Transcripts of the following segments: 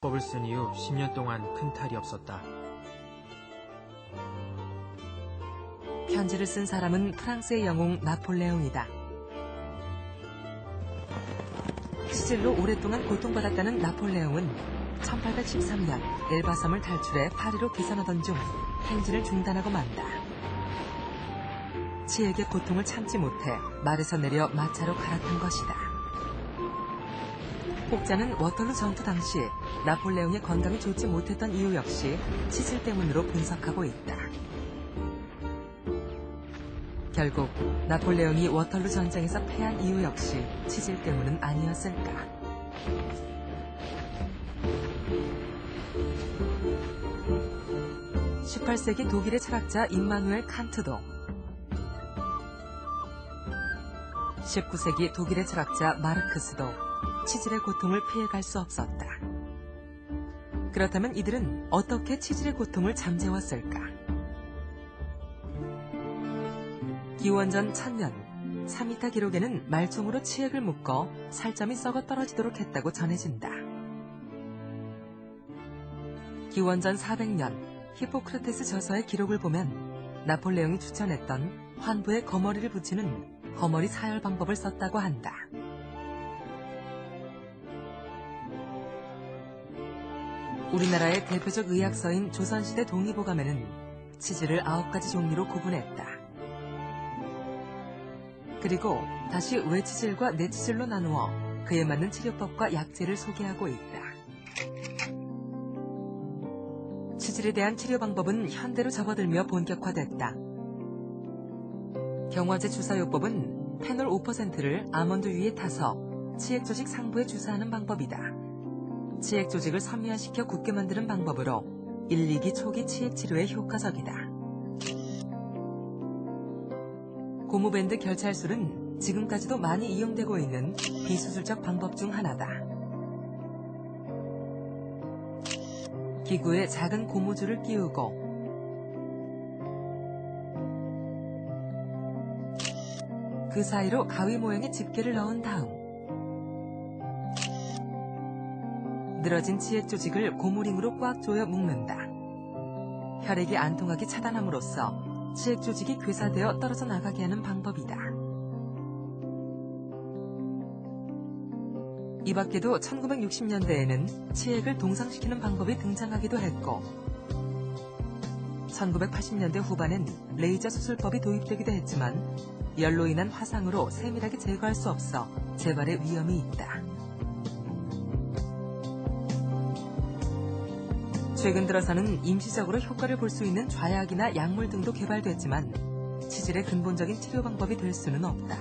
법을 쓴 이후 10년 동안 큰 탈이 없었다. 편지를 쓴 사람은 프랑스의 영웅 나폴레옹이다. 치질로 오랫동안 고통받았다는 나폴레옹은 1813년 엘바섬을 탈출해 파리로 귀선하던 중 행진을 중단하고 만다. 치액의 고통을 참지 못해 말에서 내려 마차로 갈아탄 것이다. 혹자는 워털루 전투 당시 나폴레옹의 건강이 좋지 못했던 이유 역시 치질 때문으로 분석하고 있다. 결국 나폴레옹이 워털루 전쟁에서 패한 이유 역시 치질 때문은 아니었을까. (18세기) 독일의 철학자 임마누엘 칸트도, (19세기) 독일의 철학자 마르크스도 치질의 고통을 피해갈 수 없었다. 그렇다면 이들은 어떻게 치질의 고통을 잠재웠을까? 기원전 1000년, 사미타 기록에는 말총으로 치액을 묶어 살점이 썩어 떨어지도록 했다고 전해진다. 기원전 400년, 히포크라테스 저서의 기록을 보면 나폴레옹이 추천했던 환부에 거머리를 붙이는 거머리 사열 방법을 썼다고 한다. 우리나라의 대표적 의학서인 조선시대 동의보감에는 치질을 9가지 종류로 구분했다. 그리고 다시 외치질과 내치질로 나누어 그에 맞는 치료법과 약재를 소개하고 있다. 치질에 대한 치료 방법은 현대로 접어들며 본격화됐다. 경화제 주사요법은 페놀 5%를 아몬드 위에 타서 치액 조직 상부에 주사하는 방법이다. 치액 조직을 섬유화시켜 굳게 만드는 방법으로 1, 2기 초기 치액 치료에 효과적이다. 고무밴드 결찰술은 지금까지도 많이 이용되고 있는 비수술적 방법 중 하나다. 기구에 작은 고무줄을 끼우고 그 사이로 가위 모양의 집게를 넣은 다음 늘어진 치액 조직을 고무링으로 꽉 조여 묶는다. 혈액이 안 통하게 차단함으로써 치액 조직이 괴사되어 떨어져 나가게 하는 방법이다. 이 밖에도 1960년대에는 치액을 동상시키는 방법이 등장하기도 했고 1980년대 후반엔 레이저 수술법이 도입되기도 했지만 열로 인한 화상으로 세밀하게 제거할 수 없어 재발의 위험이 있다. 최근 들어서는 임시적으로 효과를 볼 수 있는 좌약이나 약물 등도 개발됐지만 치질의 근본적인 치료 방법이 될 수는 없다.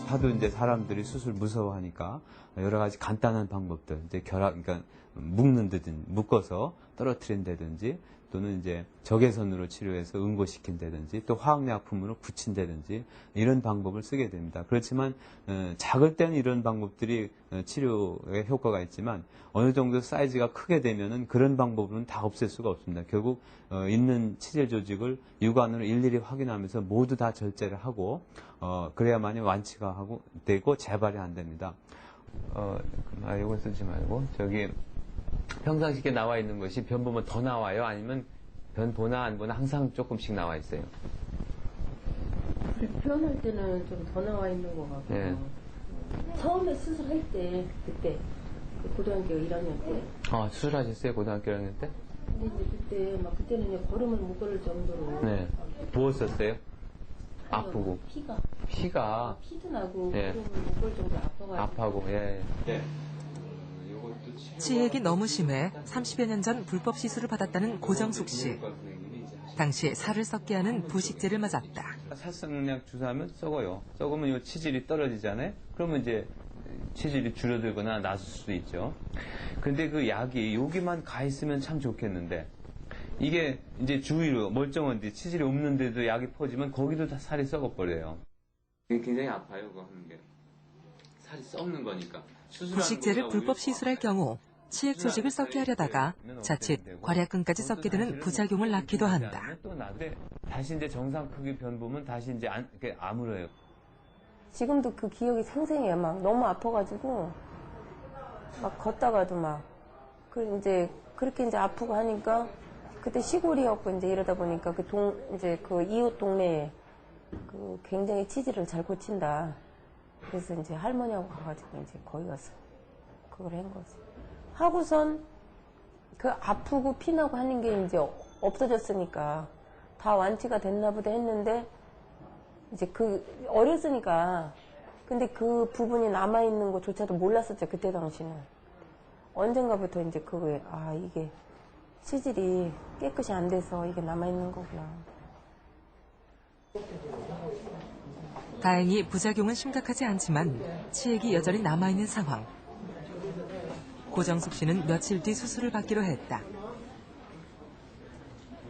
하도 이제 사람들이 수술 무서워하니까 여러 가지 간단한 방법들, 이제 그러니까 묶어서 떨어뜨린다든지 또는 이제 적외선으로 치료해서 응고시킨다든지 또 화학약품으로 붙인다든지 이런 방법을 쓰게 됩니다. 그렇지만 작을 때는 이런 방법들이 치료에 효과가 있지만 어느 정도 사이즈가 크게 되면은 그런 방법으로는 다 없앨 수가 없습니다. 결국 있는 치질 조직을 육안으로 일일이 확인하면서 모두 다 절제를 하고 그래야만이 완치가 되고 재발이 안 됩니다. 이걸 쓰지 말고 저기 평상시에 나와 있는 것이 변 보면 더 나와요? 아니면 변 보나 안 보나 항상 조금씩 나와 있어요? 표현할 때는 좀 더 나와 있는 것 같고 네. 처음에 수술할 때 그때 고등학교 1학년 때 수술하셨어요? 고등학교 1학년 때? 근데 이제 그때는 이제 걸음을 못 걸을 정도로 네. 부었었어요? 아프고 피가 피도 나고 예. 걸음을 못 걸 정도로 아파가지고 아파하고 예. 치액이 너무 심해 30여 년 전 불법 시술을 받았다는 고정숙 씨. 당시 살을 썩게 하는 부식제를 맞았다. 살성약 주사하면 썩어요. 썩으면 이 치질이 떨어지잖아요. 그러면 이제 치질이 줄어들거나 나설 수도 있죠. 근데 그 약이 여기만 가 있으면 참 좋겠는데 이게 이제 주위로 멀쩡한데 치질이 없는데도 약이 퍼지면 거기도 다 살이 썩어버려요. 굉장히 아파요, 그거 하는 게. 살이 썩는 거니까. 부식제를 불법 시술할 경우 치액 조직을 썩게 하려다가 자칫 괄약근까지 썩게 되는 부작용을 낳기도 한다. 다시 이제 정상 크기 변 보면 다시 이제 아물어요. 지금도 그 기억이 생생해요. 막 너무 아파가지고 막 걷다가도 막, 이제, 그렇게 이제 아프고 하니까, 그때 시골이었고, 이제 이러다 보니까 이제 그 이웃 동네에 굉장히 치질을 잘 고친다. 그래서 이제 할머니하고 가가지고 이제 거기 가서 그걸 한 거지. 하고선 그 아프고 피나고 하는 게 이제 없어졌으니까 다 완치가 됐나 보다 했는데 이제 어렸으니까 근데 그 부분이 남아있는 것조차도 몰랐었죠. 그때 당시는. 언젠가부터 이제 그거에 이게 치질이 깨끗이 안 돼서 이게 남아있는 거구나. 다행히 부작용은 심각하지 않지만 치액이 여전히 남아있는 상황. 고정숙 씨는 며칠 뒤 수술을 받기로 했다.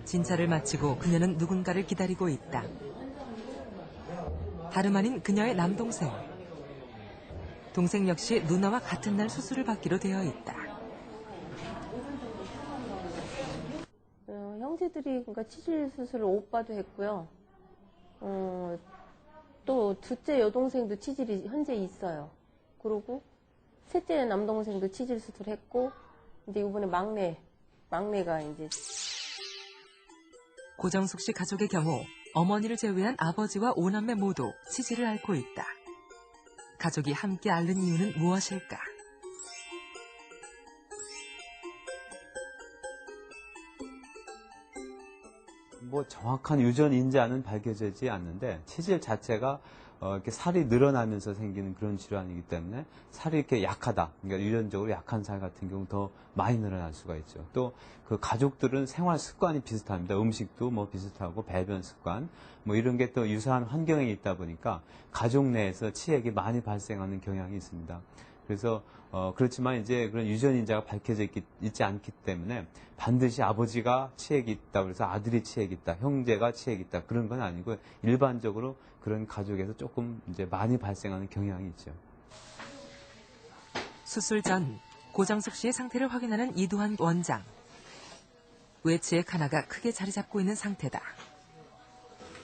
진찰을 마치고 그녀는 누군가를 기다리고 있다. 다름 아닌 그녀의 남동생. 동생 역시 누나와 같은 날 수술을 받기로 되어 있다. 형제들이 그러니까 치질 수술을 오빠도 했고요. 또 둘째 여동생도 치질이 현재 있어요. 그리고 셋째 남동생도 치질 수술했고 이제 이번에 막내가 이제 고정숙 씨 가족의 경우 어머니를 제외한 아버지와 오남매 모두 치질을 앓고 있다. 가족이 함께 앓는 이유는 무엇일까? 뭐 정확한 유전 인자는 밝혀지지 않는데 치질 자체가 이렇게 살이 늘어나면서 생기는 그런 질환이기 때문에 살이 이렇게 약하다. 그러니까 유전적으로 약한 살 같은 경우 더 많이 늘어날 수가 있죠. 또 그 가족들은 생활 습관이 비슷합니다. 음식도 뭐 비슷하고 배변 습관 뭐 이런 게 또 유사한 환경에 있다 보니까 가족 내에서 치액이 많이 발생하는 경향이 있습니다. 그래서 그렇지만 이제 그런 유전 인자가 밝혀져 있지 않기 때문에 반드시 아버지가 치액이 있다 그래서 아들이 치액이 있다, 형제가 치액이 있다 그런 건 아니고 일반적으로 그런 가족에서 조금 이제 많이 발생하는 경향이 있죠. 수술 전 고정숙 씨의 상태를 확인하는 이두환 원장. 외치액 하나가 크게 자리 잡고 있는 상태다.